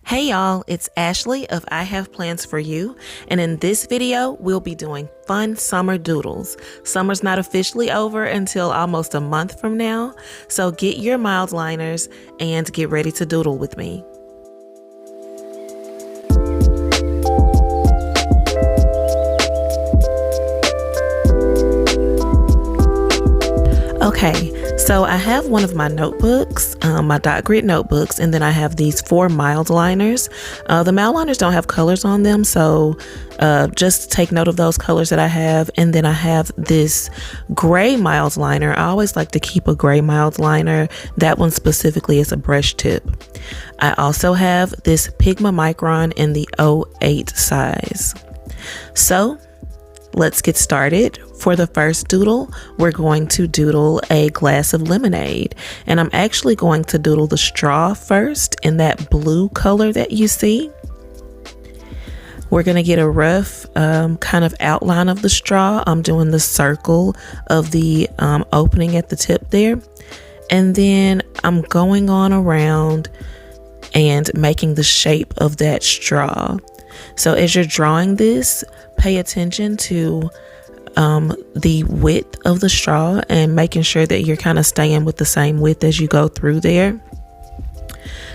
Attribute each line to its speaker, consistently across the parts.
Speaker 1: Hey y'all, it's Ashley of I Have Plans for You, and in this video, we'll be doing fun summer doodles. Summer's not officially over until almost a month from now, so get your mildliners and get ready to doodle with me. Okay, so I have one of my notebooks, my dot grid notebooks, and then I have these 4 mildliners. The mildliners don't have colors on them, so just take note of those colors that I have. And then I have this gray mildliner. I always like to keep a gray mildliner. That one specifically is a brush tip. I also have this Pigma Micron in the 08 size. So let's get started. For the first doodle, we're going to doodle a glass of lemonade. And I'm actually going to doodle the straw first in that blue color that you see. We're going to get a rough kind of outline of the straw. I'm doing the circle of the opening at the tip there. And then I'm going on around and making the shape of that straw. So as you're drawing this, pay attention to the width of the straw and making sure that you're kind of staying with the same width as you go through there.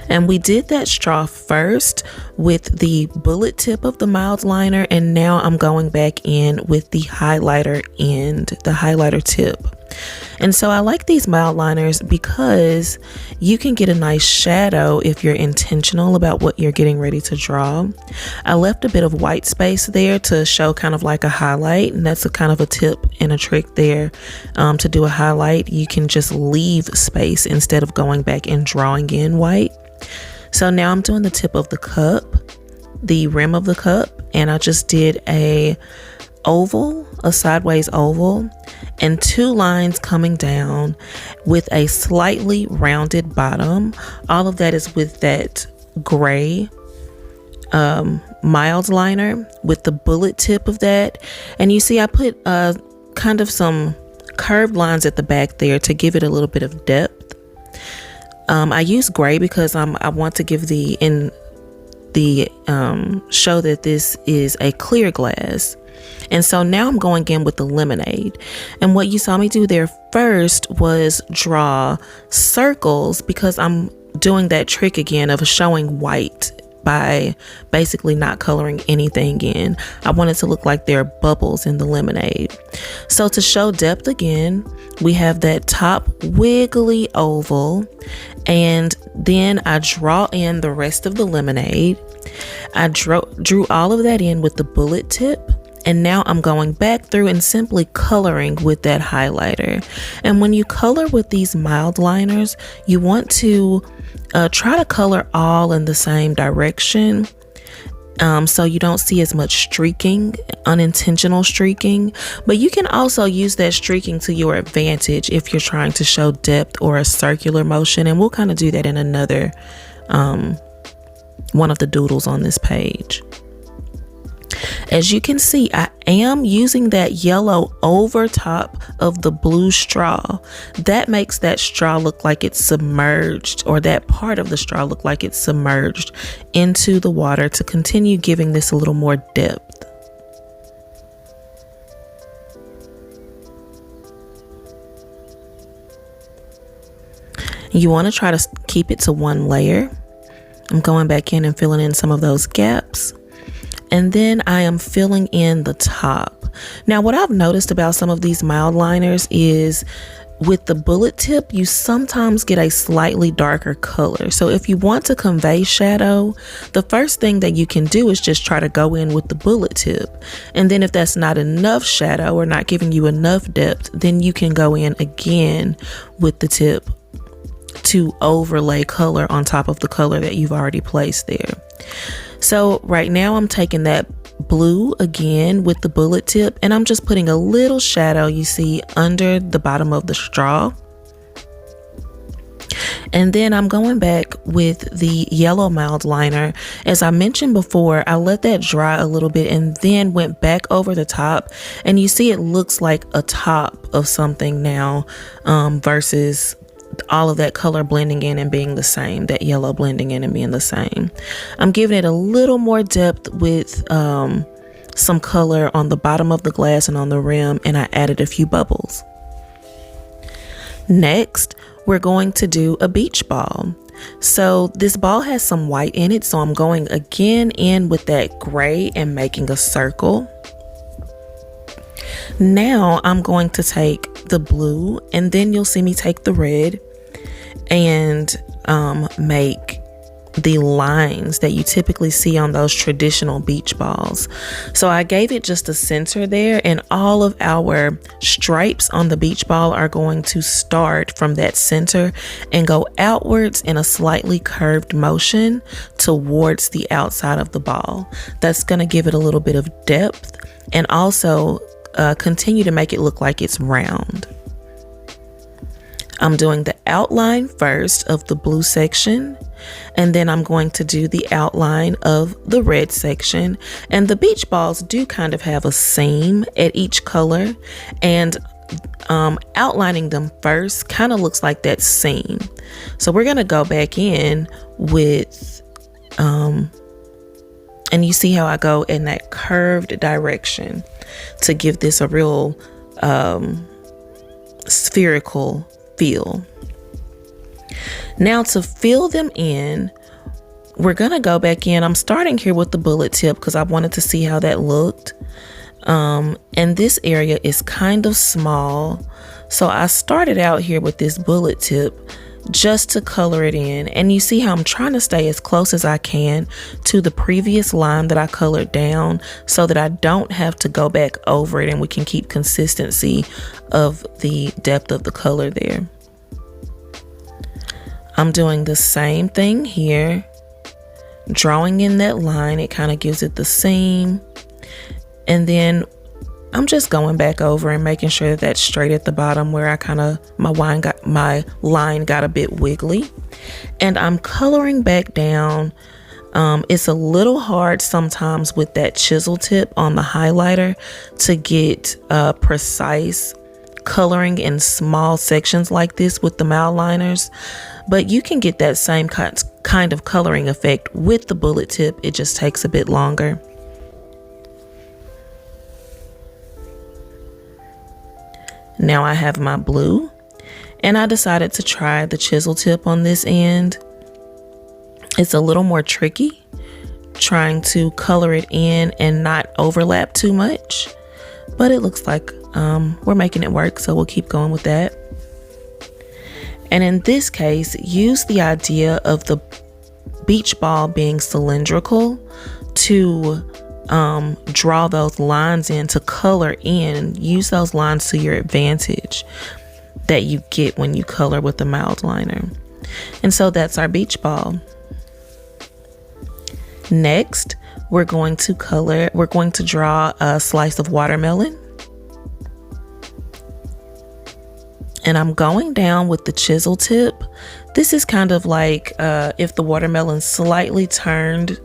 Speaker 1: And we did that straw first with the bullet tip of the mildliner, and now I'm going back in with the highlighter end, the highlighter tip. And so I like these mildliners because you can get a nice shadow if you're intentional about what you're getting ready to draw. I left a bit of white space there to show kind of like a highlight, and that's a kind of a tip and a trick there. To do a highlight, you can just leave space instead of going back and drawing in white. So now I'm doing the tip of the cup, the rim of the cup, and I just did a sideways oval, and 2 lines coming down with a slightly rounded bottom. All of that is with that gray mildliner with the bullet tip of that. And you see I put kind of some curved lines at the back there to give it a little bit of depth. I use gray because I want to give show that this is a clear glass. And so now I'm going in with the lemonade. And what you saw me do there first was draw circles, because I'm doing that trick again of showing white by basically not coloring anything in. I want it to look like there are bubbles in the lemonade. So to show depth again, we have that top wiggly oval, and then I draw in the rest of the lemonade. I drew all of that in with the bullet tip. And now I'm going back through and simply coloring with that highlighter. And when you color with these mildliners, you want to try to color all in the same direction, so you don't see as much streaking, unintentional streaking. But you can also use that streaking to your advantage if you're trying to show depth or a circular motion. And we'll kind of do that in another one of the doodles on this page. As you can see, I am using that yellow over top of the blue straw. That makes that straw look like it's submerged, or that part of the straw look like it's submerged into the water, to continue giving this a little more depth. You want to try to keep it to 1 layer. I'm going back in and filling in some of those gaps. And then I am filling in the top. Now, what I've noticed about some of these mildliners is with the bullet tip, you sometimes get a slightly darker color. So if you want to convey shadow, the first thing that you can do is just try to go in with the bullet tip. And then if that's not enough shadow or not giving you enough depth, then you can go in again with the tip to overlay color on top of the color that you've already placed there. So right now I'm taking that blue again with the bullet tip, and I'm just putting a little shadow, you see, under the bottom of the straw. And then I'm going back with the yellow mildliner. As I mentioned before, I let that dry a little bit and then went back over the top, and you see it looks like a top of something now, versus all of that color blending in and being the same, that yellow blending in and being the same. I'm giving it a little more depth with some color on the bottom of the glass and on the rim, and I added a few bubbles. Next, we're going to do a beach ball. So this ball has some white in it, so I'm going again in with that gray and making a circle. Now I'm going to take the blue, and then you'll see me take the red and make the lines that you typically see on those traditional beach balls. So I gave it just a center there, and all of our stripes on the beach ball are going to start from that center and go outwards in a slightly curved motion towards the outside of the ball. That's going to give it a little bit of depth and also continue to make it look like it's round. I'm doing the outline first of the blue section, and then I'm going to do the outline of the red section. And the beach balls do kind of have a seam at each color, and outlining them first kind of looks like that seam. So we're going to go back in with, and you see how I go in that curved direction to give this a real spherical feel. Now to fill them in, we're gonna go back in. I'm starting here with the bullet tip because I wanted to see how that looked. And this area is kind of small, so I started out here with this bullet tip just to color it in. And you see how I'm trying to stay as close as I can to the previous line that I colored down so that I don't have to go back over it, and we can keep consistency of the depth of the color there. I'm doing the same thing here, drawing in that line. It kind of gives it the seam, and then I'm just going back over and making sure that that's straight at the bottom where my line got a bit wiggly. And I'm coloring back down. It's a little hard sometimes with that chisel tip on the highlighter to get precise coloring in small sections like this with the mildliners, but you can get that same kind of coloring effect with the bullet tip. It just takes a bit longer. Now I have my blue, and I decided to try the chisel tip on this end. It's a little more tricky trying to color it in and not overlap too much, but it looks like we're making it work, so we'll keep going with that. And in this case, use the idea of the beach ball being cylindrical to draw those lines in, to color in. Use those lines to your advantage that you get when you color with the mildliner. And so that's our beach ball. Next, we're going to draw a slice of watermelon. And I'm going down with the chisel tip. This is kind of like if the watermelon slightly turned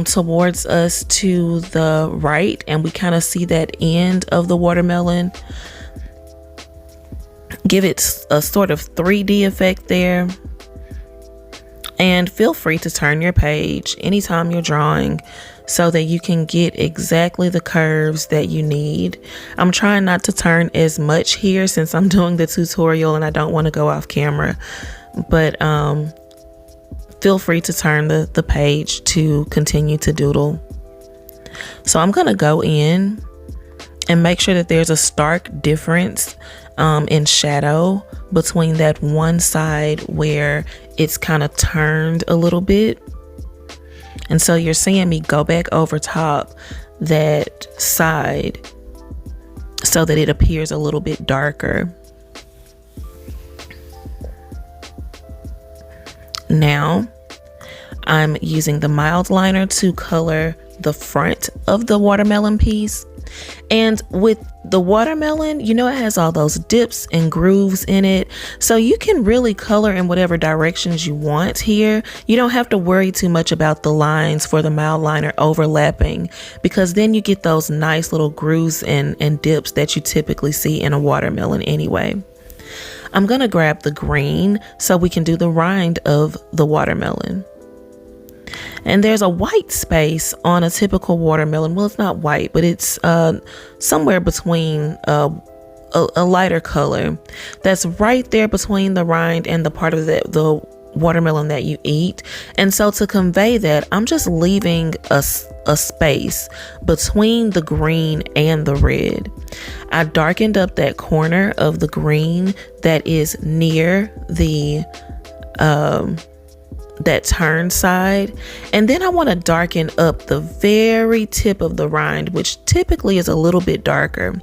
Speaker 1: towards us to the right, and we kind of see that end of the watermelon. Give it a sort of 3D effect there. And feel free to turn your page anytime you're drawing so that you can get exactly the curves that you need. I'm trying not to turn as much here since I'm doing the tutorial and I don't want to go off camera, but feel free to turn the page to continue to doodle. So I'm going to go in and make sure that there's a stark difference in shadow between that one side where it's kind of turned a little bit. And so you're seeing me go back over top that side so that it appears a little bit darker. Now I'm using the mildliner to color the front of the watermelon piece. And with the watermelon, you know, it has all those dips and grooves in it, so you can really color in whatever directions you want here. You don't have to worry too much about the lines for the mildliner overlapping, because then you get those nice little grooves and dips that you typically see in a watermelon anyway. I'm gonna grab the green so we can do the rind of the watermelon. And there's a white space on a typical watermelon. Well, it's not white, but it's somewhere between a lighter color that's right there between the rind and the part of the watermelon that you eat. And so to convey that, I'm just leaving a space between the green and the red. I darkened up that corner of the green that is near the that turn side, and then I want to darken up the very tip of the rind, which typically is a little bit darker.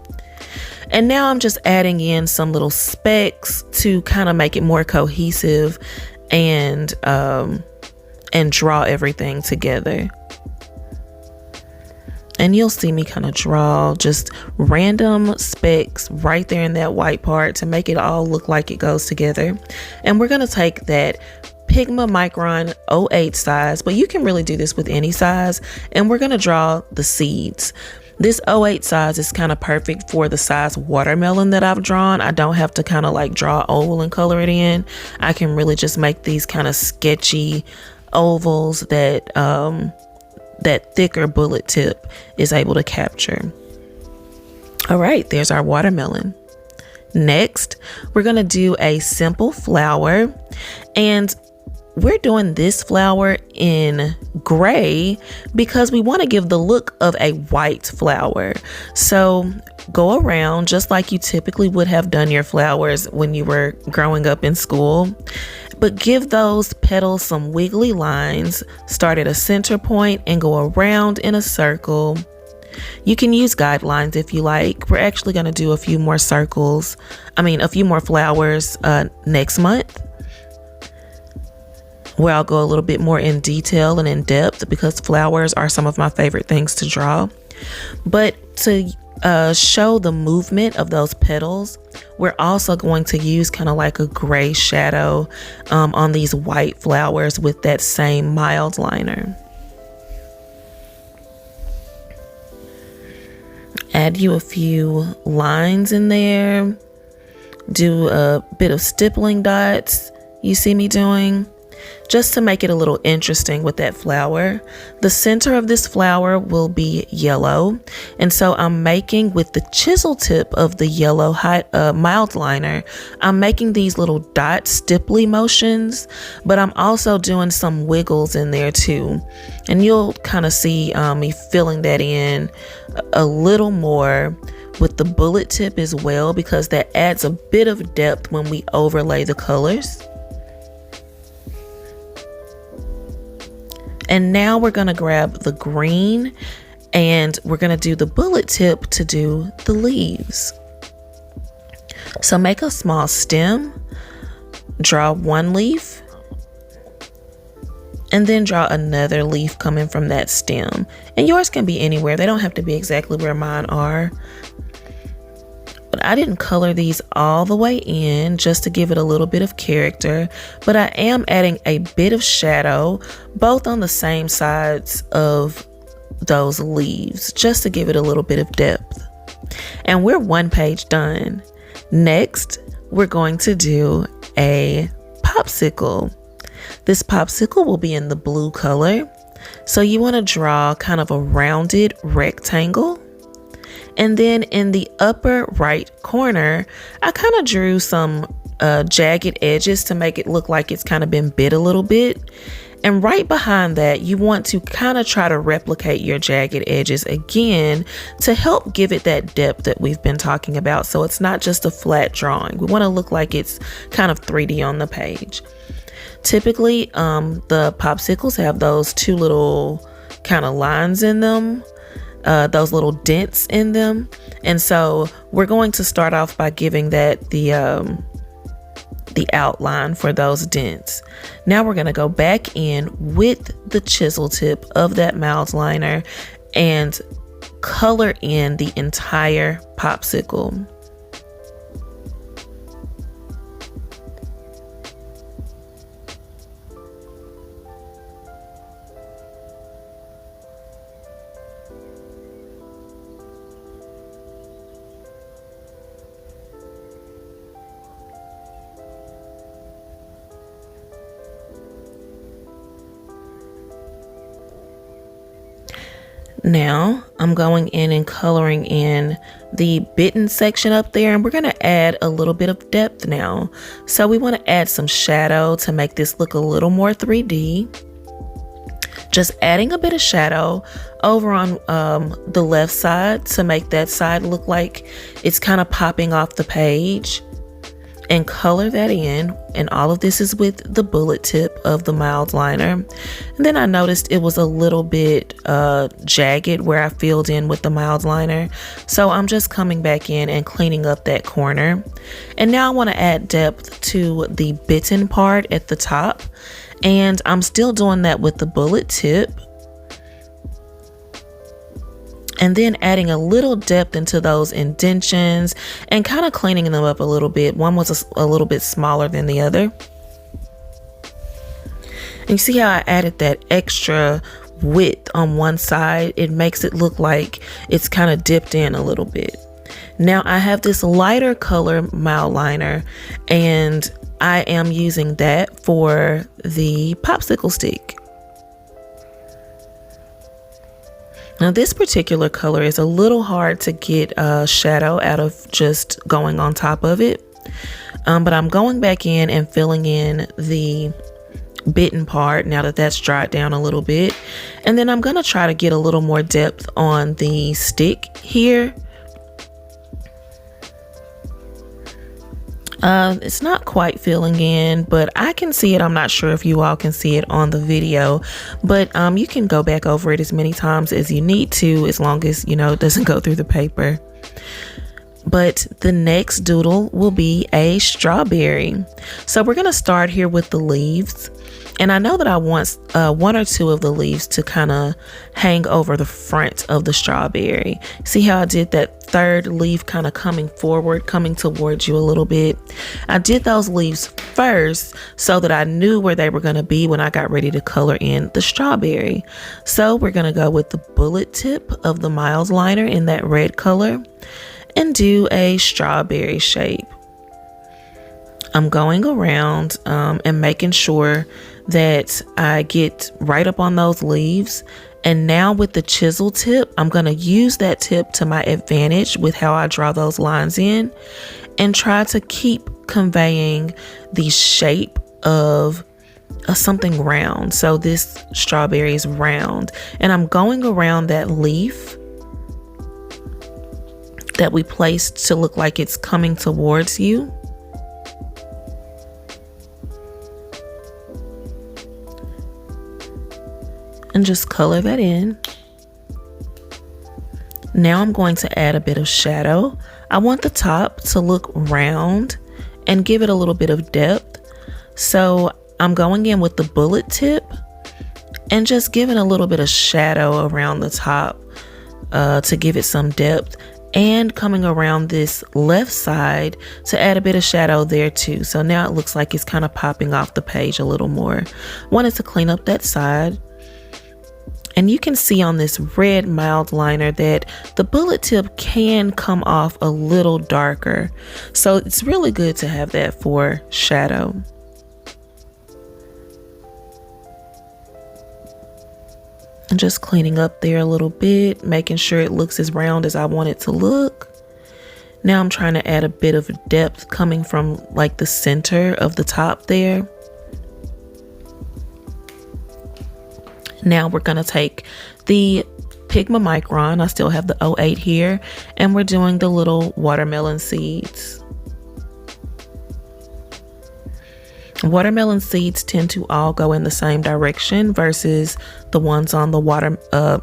Speaker 1: And now I'm just adding in some little specks to kind of make it more cohesive and draw everything together. And you'll see me kind of draw just random specks right there in that white part to make it all look like it goes together. And we're going to take that Pigma Micron 08 size, but you can really do this with any size, and we're going to draw the seeds. This 08 size is kind of perfect for the size watermelon that I've drawn. I don't have to kind of like draw oval and color it in. I can really just make these kind of sketchy ovals that that thicker bullet tip is able to capture. All right, there's our watermelon. Next, we're going to do a simple flower, and we're doing this flower in gray because we want to give the look of a white flower. So go around just like you typically would have done your flowers when you were growing up in school, but give those petals some wiggly lines. Start at a center point and go around in a circle. You can use guidelines if you like. We're actually going to do a few more flowers next month, where I'll go a little bit more in detail and in depth because flowers are some of my favorite things to draw. But to show the movement of those petals, we're also going to use kind of like a gray shadow on these white flowers with that same mild liner. Add you a few lines in there. Do a bit of stippling dots you see me doing, just to make it a little interesting with that flower. The center of this flower will be yellow, and so I'm making with the chisel tip of the yellow mild liner, I'm making these little dot stipply motions, but I'm also doing some wiggles in there too. And you'll kind of see me filling that in a little more with the bullet tip as well, because that adds a bit of depth when we overlay the colors. And now we're going to grab the green and we're going to do the bullet tip to do the leaves. So make a small stem, draw one leaf, and then draw another leaf coming from that stem. And yours can be anywhere. They don't have to be exactly where mine are. But I didn't color these all the way in just to give it a little bit of character, but I am adding a bit of shadow both on the same sides of those leaves just to give it a little bit of depth. And we're one page done. Next, we're going to do a popsicle. This popsicle will be in the blue color. So you want to draw kind of a rounded rectangle. And then in the upper right corner, I kind of drew some jagged edges to make it look like it's kind of been bit a little bit. And right behind that, you want to kind of try to replicate your jagged edges again to help give it that depth that we've been talking about. So it's not just a flat drawing. We want to look like it's kind of 3D on the page. Typically, the popsicles have those two little kind of lines in them. Those little dents in them, and so we're going to start off by giving that the outline for those dents. Now we're going to go back in with the chisel tip of that mild liner and color in the entire popsicle. Now I'm going in and coloring in the bitten section up there, and we're going to add a little bit of depth now. So we want to add some shadow to make this look a little more 3D. Just adding a bit of shadow over on the left side to make that side look like it's kind of popping off the page, and color that in. And all of this is with the bullet tip of the mild liner. And then I noticed it was a little bit jagged where I filled in with the mild liner, so I'm just coming back in and cleaning up that corner. And now I want to add depth to the bitten part at the top, and I'm still doing that with the bullet tip, and then adding a little depth into those indentions and kind of cleaning them up a little bit. One was a little bit smaller than the other. And you see how I added that extra width on one side? It makes it look like it's kind of dipped in a little bit. Now I have this lighter color mild liner, and I am using that for the popsicle stick. Now this particular color is a little hard to get shadow out of just going on top of it, but I'm going back in and filling in the bitten part now that that's dried down a little bit. And then I'm going to try to get a little more depth on the stick here. It's not quite filling in, but I can see it. I'm not sure if you all can see it on the video, but you can go back over it as many times as you need to, as long as, you know, it doesn't go through the paper. But the next doodle will be a strawberry. So we're going to start here with the leaves. And I know that I want one or two of the leaves to kind of hang over the front of the strawberry. See how I did that third leaf kind of coming forward, coming towards you a little bit? I did those leaves first so that I knew where they were going to be when I got ready to color in the strawberry. So we're going to go with the bullet tip of the mild liner in that red color and do a strawberry shape. I'm going around and making sure that I get right up on those leaves. And now with the chisel tip, I'm going to use that tip to my advantage with how I draw those lines in, and try to keep conveying the shape of something round. So this strawberry is round, and I'm going around that leaf that we placed to look like it's coming towards you. And just color that in. Now I'm going to add a bit of shadow. I want the top to look round and give it a little bit of depth. So I'm going in with the bullet tip and just giving a little bit of shadow around the top to give it some depth, and coming around this left side to add a bit of shadow there too. So now it looks like it's kind of popping off the page a little more. Wanted to clean up that side. And you can see on this red mild liner that the bullet tip can come off a little darker. So it's really good to have that for shadow. And just cleaning up there a little bit, making sure it looks as round as I want it to look. Now I'm trying to add a bit of depth coming from like the center of the top there. Now we're going to take the Pigma Micron, I still have the 08 here, and we're doing the little watermelon seeds. Watermelon seeds tend to all go in the same direction versus the ones on the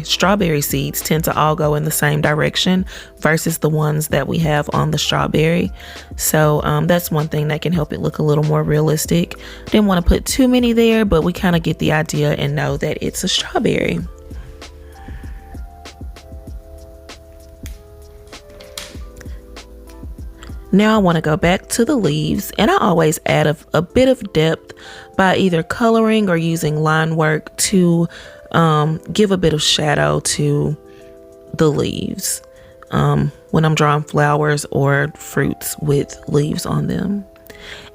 Speaker 1: strawberry seeds tend to all go in the same direction versus the ones that we have on the strawberry. So that's one thing that can help it look a little more realistic. Didn't want to put too many there, but we kind of get the idea and know that it's a strawberry. Now I want to go back to the leaves, and I always add a bit of depth by either coloring or using line work to give a bit of shadow to the leaves when I'm drawing flowers or fruits with leaves on them.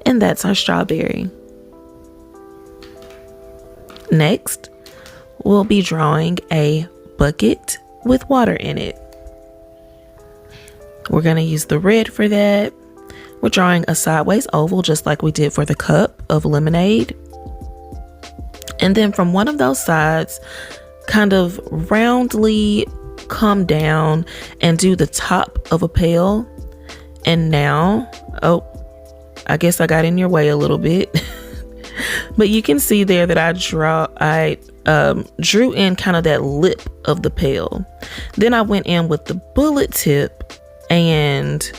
Speaker 1: And that's our strawberry. Next, we'll be drawing a bucket with water in it. We're going to use the red for that. We're drawing a sideways oval just like we did for the cup of lemonade. And then from one of those sides, kind of roundly come down and do the top of a pail. And now, oh, I guess I got in your way a little bit. But you can see there that I drew in kind of that lip of the pail. Then I went in with the bullet tip and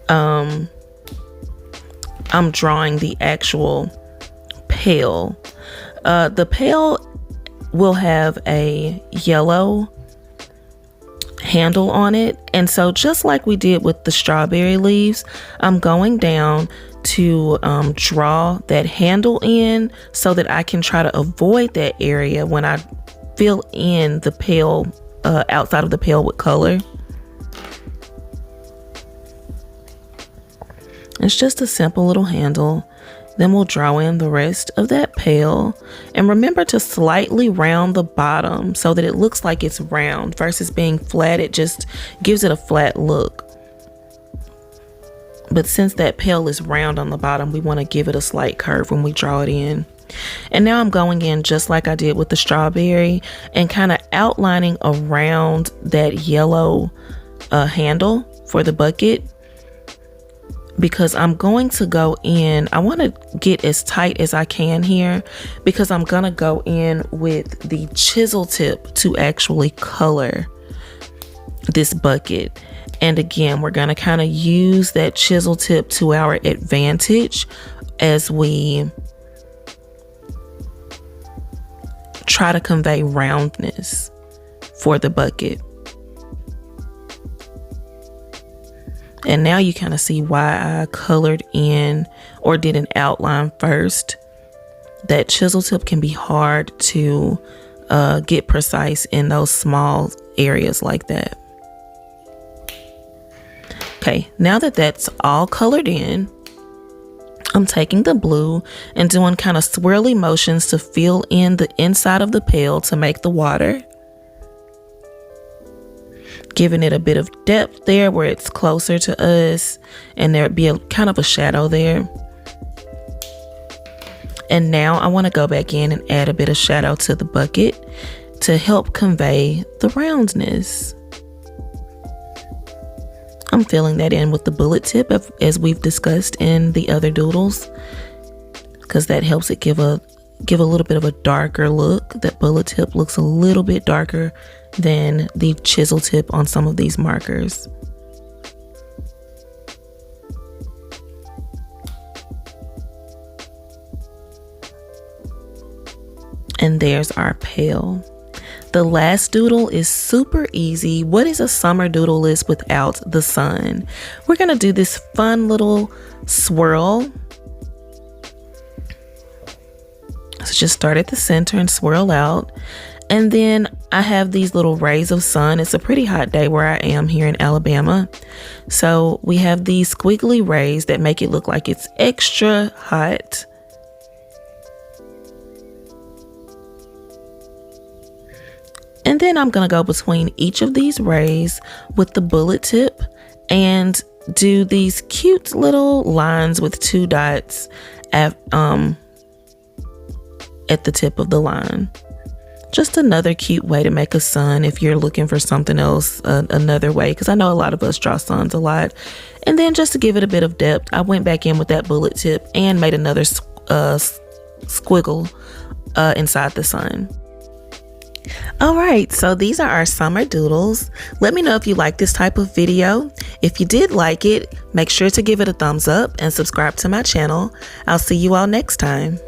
Speaker 1: I'm drawing the actual pail. The pail will have a yellow handle on it, and so just like we did with the strawberry leaves, I'm going down to draw that handle in so that I can try to avoid that area when I fill in the pail, outside of the pail with color. It's just a simple little handle. Then we'll draw in the rest of that pail, and remember to slightly round the bottom so that it looks like it's round versus being flat. It just gives it a flat look. But since that pail is round on the bottom, we want to give it a slight curve when we draw it in. And now I'm going in just like I did with the strawberry and kind of outlining around that yellow handle for the bucket, because I'm going to go in, I want to get as tight as I can here because I'm going to go in with the chisel tip to actually color this bucket. And again, we're going to kind of use that chisel tip to our advantage as we try to convey roundness for the bucket. And now you kind of see why I colored in or did an outline first. That chisel tip can be hard to get precise in those small areas like that. Okay, now that that's all colored in, I'm taking the blue and doing kind of swirly motions to fill in the inside of the pail to make the water. Giving it a bit of depth there where it's closer to us, and there'd be a kind of a shadow there. And now I want to go back in and add a bit of shadow to the bucket to help convey the roundness. I'm filling that in with the bullet tip as we've discussed in the other doodles, because that helps it give a little bit of a darker look. That bullet tip looks a little bit darker than the chisel tip on some of these markers. And there's our pail. The last doodle is super easy. What is a summer doodle list without the sun? We're gonna do this fun little swirl. So just start at the center and swirl out. And then I have these little rays of sun. It's a pretty hot day where I am here in Alabama. So we have these squiggly rays that make it look like it's extra hot. And then I'm gonna go between each of these rays with the bullet tip and do these cute little lines with 2 dots at the tip of the line. Just another cute way to make a sun if you're looking for something else, another way, because I know a lot of us draw suns a lot. And then just to give it a bit of depth, I went back in with that bullet tip and made another squiggle inside the sun. All right, so these are our summer doodles. Let me know if you like this type of video. If you did like it, make sure to give it a thumbs up and subscribe to my channel. I'll see you all next time.